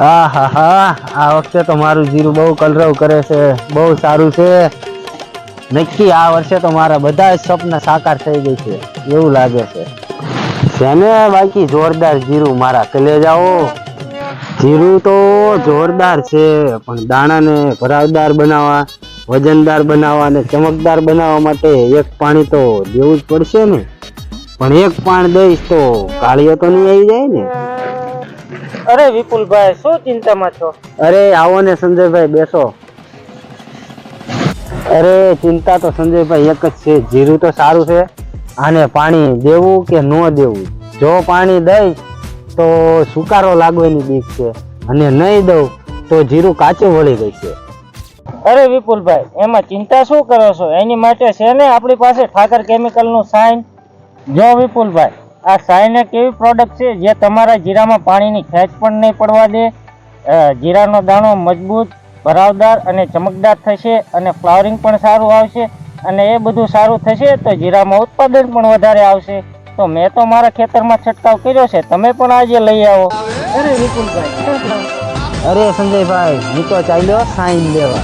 હા હા હા, આ વખતે તો મારું જીરું બહુ કલરવ કરે છે, બહુ સારું છે. નક્કી આ વર્ષે તો મારા બધા જ સપના સાકાર થઈ ગઈ છે એવું લાગે છે ને. બાકી જોરદાર જીરું મારા કલેજાઓ. જીરું તો જોરદાર છે, પણ દાણાને ભરાવદાર બનાવવા, વજનદાર બનાવવા અને ચમકદાર બનાવવા માટે એક પાણી તો દેવું જ પડશે ને. પણ એક પાણ દઈશ તો કાળિયો તો નહીં આવી જાય ને. અરે વિપુલભાઈ, શું ચિંતામાં છો? અરે આવો ને સંજયભાઈ, બેસો. અરે ચિંતા તો સંજયભાઈ એક જ છે, જીરું તો સારું છે, આને પાણી દેવું કે ન દેવું. જો પાણી દઈશ તો સુકારો લાગવાની બીક છે, અને નહીં દઉં તો જીરું કાચું વળી ગઈ છે. અરે વિપુલભાઈ, એમાં ચિંતા શું કરો છો? એની માટે છે ને આપણી પાસે ઠાકર કેમિકલનું સાઇન. જો વિપુલભાઈ, આ સાઇન એક એવી પ્રોડક્ટ છે જે તમારા જીરામાં પાણીની ખેંચ પણ નહીં પડવા દે. જીરાનો દાણો મજબૂત, ભરાવદાર અને ચમકદાર થશે, અને ફ્લાવરિંગ પણ સારું આવશે. અને એ બધું સારું થશે તો જીરામાં ઉત્પાદન પણ વધારે આવશે. તો મેં તો મારા ખેતરમાં છંટકાવ કર્યો છે, તમે પણ આજે લઈ આવો. અરે વિપુલભાઈ, અરે સંજયભાઈ, હું તો ચાલ્યો સાઈન લેવા.